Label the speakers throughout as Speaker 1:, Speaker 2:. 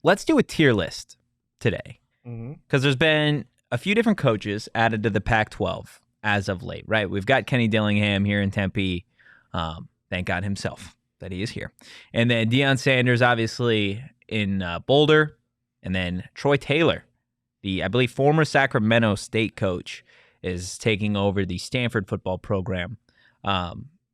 Speaker 1: let's do a tier list today because there's been a few different coaches added to the Pac-12 as of late, right? We've got Kenny Dillingham here in Tempe. Thank God himself that he is here. And then Deion Sanders, obviously, in Boulder. And then Troy Taylor, the, I believe, former Sacramento State coach, is taking over the Stanford football program.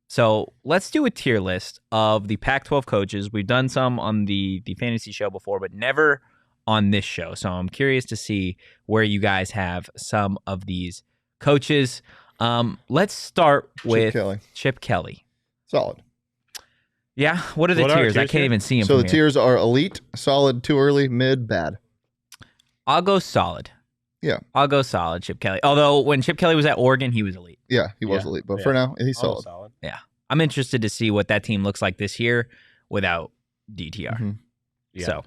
Speaker 1: So let's do a tier list of the Pac-12 coaches. We've done some on the fantasy show before, but never on this show. So I'm curious to see where you guys have some of these coaches. Let's start with Chip Kelly.
Speaker 2: Solid.
Speaker 1: Yeah. What are the tiers? I can't even see them.
Speaker 2: So the tiers are elite, solid, too early, mid, bad.
Speaker 1: I'll go solid.
Speaker 2: Yeah.
Speaker 1: I'll go solid, Chip Kelly. Although when Chip Kelly was at Oregon, he was elite.
Speaker 2: Yeah, he was elite. But for now, he's solid.
Speaker 1: Yeah. I'm interested to see what that team looks like this year without DTR.
Speaker 2: Mm-hmm.
Speaker 1: Yeah. So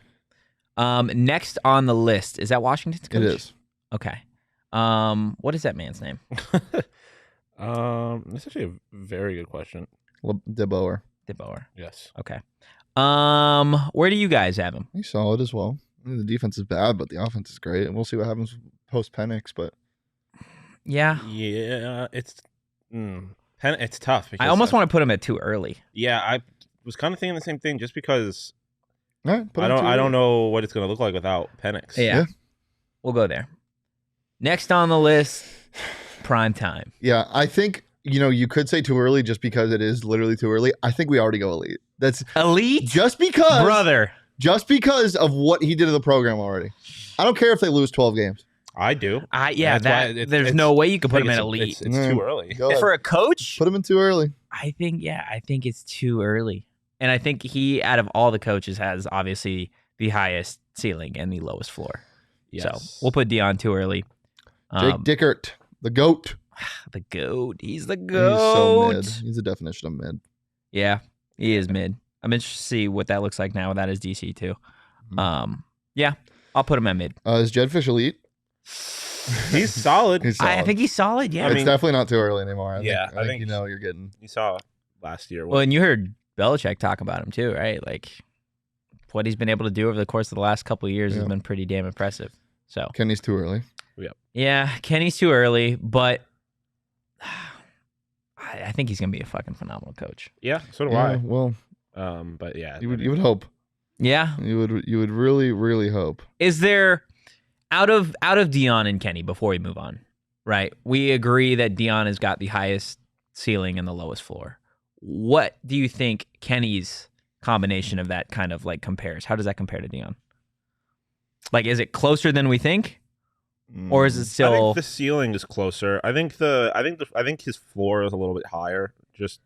Speaker 1: next on the list, is that Washington's coach?
Speaker 2: It is.
Speaker 1: Okay. What is that man's name?
Speaker 3: That's actually a very good question.
Speaker 2: DeBoer.
Speaker 3: Yes.
Speaker 1: Okay. Where do you guys have him?
Speaker 2: He's solid as well. I mean, the defense is bad, but the offense is great, and we'll see what happens post PHNX. But
Speaker 1: yeah,
Speaker 3: it's tough.
Speaker 1: I almost want to put him at too early.
Speaker 3: Yeah, I was kind of thinking the same thing, just because
Speaker 2: I
Speaker 3: don't know what it's going to look like without PHNX.
Speaker 1: Yeah, we'll go there. Next on the list, Primetime.
Speaker 2: Yeah, I think. You could say too early just because it is literally too early. I think we already go elite. That's
Speaker 1: elite
Speaker 2: just because,
Speaker 1: brother.
Speaker 2: Just because of what he did to the program already. I don't care if they lose 12 games.
Speaker 3: I do.
Speaker 1: There's no way you could put him in elite.
Speaker 3: It's too early.
Speaker 1: For a coach?
Speaker 2: Put him in too early.
Speaker 1: I think it's too early. And I think he, out of all the coaches, has obviously the highest ceiling and the lowest floor.
Speaker 3: Yes.
Speaker 1: So we'll put Deion too early.
Speaker 2: Jake Dickert, the GOAT.
Speaker 1: The GOAT. He's the GOAT.
Speaker 2: He's so mid. He's the definition of mid.
Speaker 1: Yeah, he is mid. I'm interested to see what that looks like now without his DC too. Yeah, I'll put him at mid.
Speaker 2: Is Jedfish elite?
Speaker 3: He's solid.
Speaker 1: I think he's solid. Yeah,
Speaker 2: it's definitely not too early anymore. I think you're getting.
Speaker 3: You saw last year.
Speaker 1: Well, and you heard Belichick talk about him too, right? Like what he's been able to do over the course of the last couple of years has been pretty damn impressive. So
Speaker 2: Kenny's too early.
Speaker 3: Yep.
Speaker 1: Yeah, Kenny's too early, but I think he's gonna be a fucking phenomenal coach.
Speaker 3: Yeah, so do I.
Speaker 2: Well,
Speaker 3: but yeah,
Speaker 2: you would hope.
Speaker 1: Yeah,
Speaker 2: you would really, really hope.
Speaker 1: Is there out of Deion and Kenny before we move on? Right, we agree that Deion has got the highest ceiling and the lowest floor. What do you think Kenny's combination of that kind of like compares? How does that compare to Deion? Like, is it closer than we think? Or is it still?
Speaker 3: I think the ceiling is closer. I think his floor is a little bit higher, just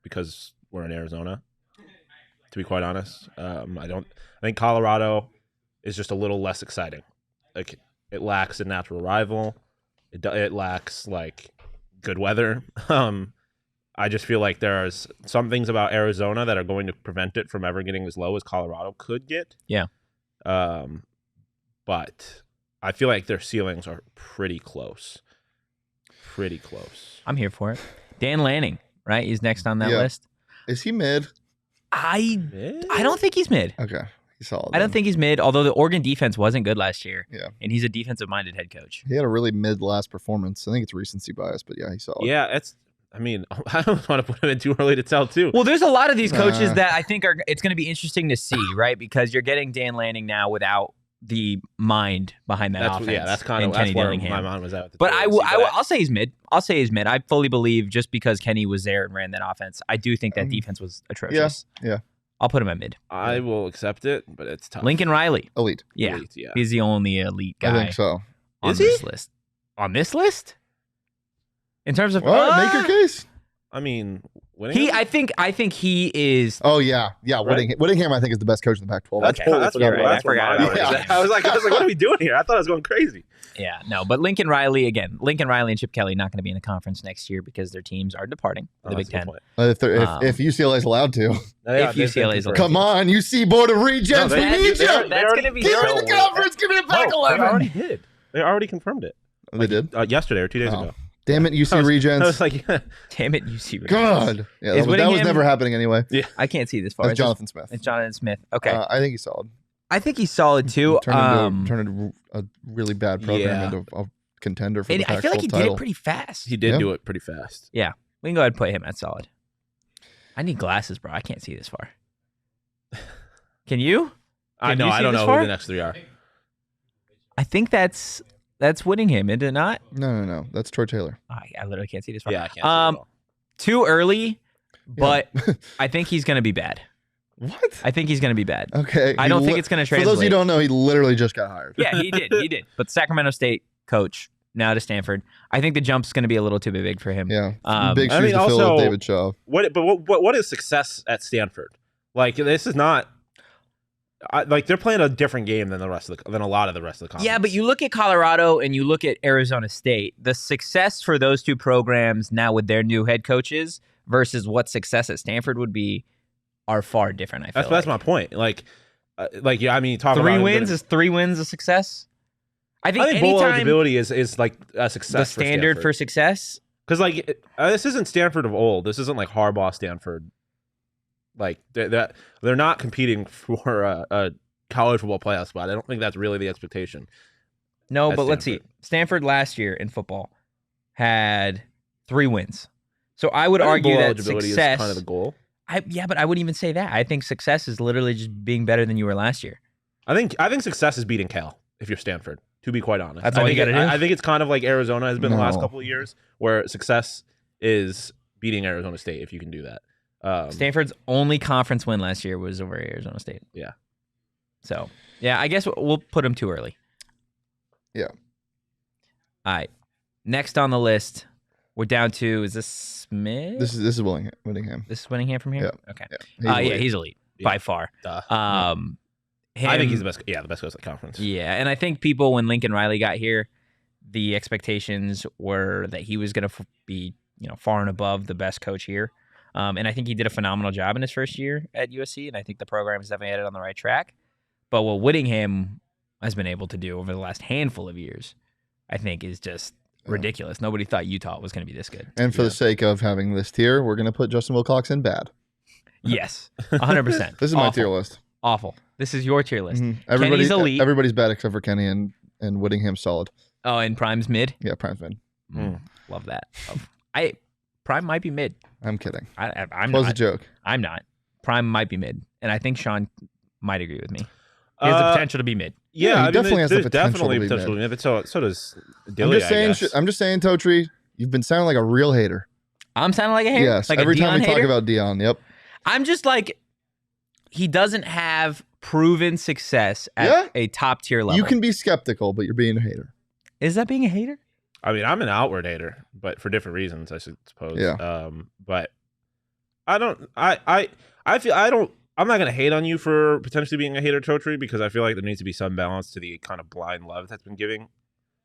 Speaker 3: because we're in Arizona. To be quite honest, I think Colorado is just a little less exciting. Like it lacks a natural rival. It lacks like good weather. I just feel like there's some things about Arizona that are going to prevent it from ever getting as low as Colorado could get.
Speaker 1: Yeah.
Speaker 3: But I feel like their ceilings are pretty close.
Speaker 1: I'm here for it. Dan Lanning, right? He's next on that list.
Speaker 2: Is he mid?
Speaker 1: I don't think he's mid.
Speaker 2: Okay. He's solid.
Speaker 1: I don't think he's mid, although the Oregon defense wasn't good last year.
Speaker 2: Yeah.
Speaker 1: And he's a defensive-minded head coach.
Speaker 2: He had a really mid last performance. I think it's recency bias, but yeah, he's solid.
Speaker 3: Yeah, I don't want to put him in too early to tell too.
Speaker 1: Well, there's a lot of these coaches that I think it's going to be interesting to see, right? Because you're getting Dan Lanning now without the mind behind that offense.
Speaker 3: Yeah, that's kind of
Speaker 1: Kenny
Speaker 3: where
Speaker 1: Dillingham.
Speaker 3: my mind was at.
Speaker 1: But I'll say he's mid. I'll say he's mid. I fully believe just because Kenny was there and ran that offense, I do think that defense was atrocious.
Speaker 2: Yeah.
Speaker 1: I'll put him at mid.
Speaker 3: I will accept it, but it's tough.
Speaker 1: Lincoln Riley.
Speaker 2: Elite.
Speaker 1: Yeah.
Speaker 3: Elite, yeah.
Speaker 1: He's the only elite guy.
Speaker 2: I think so.
Speaker 1: On this list. On this list? In terms of
Speaker 2: make your case.
Speaker 3: I mean, Whittingham?
Speaker 1: I think he is.
Speaker 2: Oh yeah.
Speaker 3: Right?
Speaker 2: Whittingham I think is the best coach in the Pac-12.
Speaker 3: That's right. I forgot. I was like, what are we doing here? I thought I was going crazy.
Speaker 1: Yeah, no, but Lincoln Riley and Chip Kelly not going to be in the conference next year because their teams are departing the Big Ten.
Speaker 2: If UCLA is allowed to.
Speaker 1: If UCLA is allowed to.
Speaker 2: Come on, UC Board of Regents, we need you.
Speaker 1: That's going to be
Speaker 2: Give me the conference. Give me the Pac-11.
Speaker 3: They already did. They already confirmed it.
Speaker 2: They did?
Speaker 3: Yesterday or 2 days ago.
Speaker 2: Damn it, UC Regents.
Speaker 3: I was like,
Speaker 1: damn it, UC Regents.
Speaker 2: God. Yeah, that was never happening anyway.
Speaker 3: Yeah.
Speaker 1: I can't see this far.
Speaker 2: That's Jonathan Smith.
Speaker 1: It's Jonathan Smith. Okay.
Speaker 2: I think he's solid.
Speaker 1: I think he's solid too.
Speaker 2: Turned into a really bad program into a contender for the Pac-12
Speaker 1: I feel like he
Speaker 2: title.
Speaker 1: did it pretty fast.
Speaker 3: He did do it pretty fast.
Speaker 1: Yeah. We can go ahead and put him at solid. I need glasses, bro. I can't see this far. Can you?
Speaker 3: I know. I don't know who the next three are.
Speaker 1: I think that's Whittingham, is it not?
Speaker 2: No. That's Troy Taylor.
Speaker 1: I literally can't see this far.
Speaker 3: Yeah, I can't see it at all.
Speaker 1: Too early, but I think he's going to be bad.
Speaker 2: What?
Speaker 1: I think he's going to be bad.
Speaker 2: Okay.
Speaker 1: I don't think it's going to translate.
Speaker 2: For those who don't know, he literally just got hired.
Speaker 1: Yeah, he did. But Sacramento State coach, now to Stanford. I think the jump's going to be a little too big for him.
Speaker 2: Yeah. Big shoes to fill with David Shaw.
Speaker 3: What is success at Stanford? Like, this is not... like, they're playing a different game than a lot of the rest of the conference.
Speaker 1: Yeah, but you look at Colorado and you look at Arizona State. The success for those two programs now with their new head coaches versus what success at Stanford would be are far different. I feel
Speaker 3: that's my point. Like, yeah, I mean, you talk about
Speaker 1: 3 wins. Is 3 wins a success? I think
Speaker 3: bowl eligibility is like a success.
Speaker 1: The standard for success.
Speaker 3: Because like this isn't Stanford of old. This isn't like Harbaugh Stanford. Like they're not competing for a college football playoff spot. I don't think that's really the expectation.
Speaker 1: No, but let's see. Stanford last year in football had 3 wins. So I would argue that success
Speaker 3: is kind of the goal.
Speaker 1: But I wouldn't even say that. I think success is literally just being better than you were last year.
Speaker 3: I think success is beating Cal if you're Stanford. To be quite honest,
Speaker 1: that's all you got to do.
Speaker 3: I think it's kind of like Arizona has been the last couple of years, where success is beating Arizona State if you can do that.
Speaker 1: Stanford's only conference win last year was over Arizona State.
Speaker 3: Yeah.
Speaker 1: So yeah, I guess we'll put him too early.
Speaker 2: Yeah.
Speaker 1: All right. Next on the list, we're down to, is this Smith?
Speaker 2: This is Whittingham.
Speaker 1: This is Whittingham from here?
Speaker 2: Yeah.
Speaker 1: Okay. He's elite by far.
Speaker 3: I think he's the best. Yeah, the best coach of the conference.
Speaker 1: Yeah, and I think people, when Lincoln Riley got here, the expectations were that he was going to be, far and above the best coach here. And I think he did a phenomenal job in his first year at USC, and I think the program is definitely headed on the right track. But what Whittingham has been able to do over the last handful of years, I think, is just ridiculous. Nobody thought Utah was going to be this good.
Speaker 2: And for the sake of having this tier, we're going to put Justin Wilcox in bad.
Speaker 1: Yes, 100%.
Speaker 2: This is my tier list.
Speaker 1: Awful. This is your tier list.
Speaker 2: Mm-hmm.
Speaker 1: Kenny's elite.
Speaker 2: Everybody's bad except for Kenny, and Whittingham's solid.
Speaker 1: Oh, and Prime's mid?
Speaker 2: Yeah, Prime's mid.
Speaker 1: Love that. Prime might be mid.
Speaker 2: I'm kidding.
Speaker 1: I'm
Speaker 2: not.
Speaker 1: Was
Speaker 2: a joke.
Speaker 1: I'm not. Prime might be mid, and I think Sean might agree with me. He has the potential to be mid.
Speaker 2: Yeah, he definitely has the potential to be mid.
Speaker 3: But so does
Speaker 2: Dilly, I'm just saying, Totri, you've been sounding like a real hater.
Speaker 1: I'm sounding like a hater?
Speaker 2: Yes,
Speaker 1: like
Speaker 2: every time we talk about Deion, yep.
Speaker 1: I'm just like, he doesn't have proven success at a top tier level.
Speaker 2: You can be skeptical, but you're being a hater.
Speaker 1: Is that being a hater?
Speaker 3: I mean, I'm an outward hater, but for different reasons, I suppose.
Speaker 2: Yeah.
Speaker 3: But I'm not gonna hate on you for potentially being a hater, Totri, because I feel like there needs to be some balance to the kind of blind love that's been giving.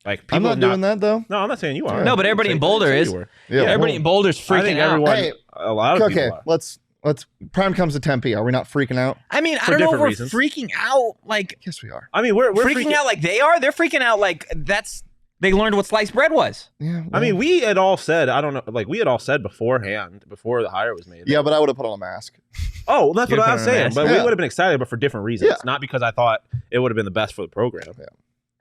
Speaker 3: Like, people
Speaker 2: I'm not doing that though.
Speaker 3: No, I'm not saying you are.
Speaker 1: No, but everybody in Boulder is.
Speaker 2: Yeah,
Speaker 1: everybody in Boulder's freaking out.
Speaker 2: Hey,
Speaker 3: a lot of people are.
Speaker 2: Let's Prime comes to Tempe. Are we not freaking out?
Speaker 1: I mean, I don't know if we're freaking out. Like,
Speaker 2: yes, we are.
Speaker 3: I mean, we're
Speaker 1: freaking out like they are. They're freaking out like they learned what sliced bread was.
Speaker 2: Yeah. Well,
Speaker 3: I mean, we had all said, I don't know, like we had all said beforehand, before the hire was made.
Speaker 2: Yeah, but I would have put on a mask.
Speaker 3: Oh, well, that's what I was saying. But we
Speaker 2: Yeah.
Speaker 3: would have been excited, but for different reasons.
Speaker 2: Yeah.
Speaker 3: Not because I thought it would have been the best for the program.
Speaker 2: Yeah.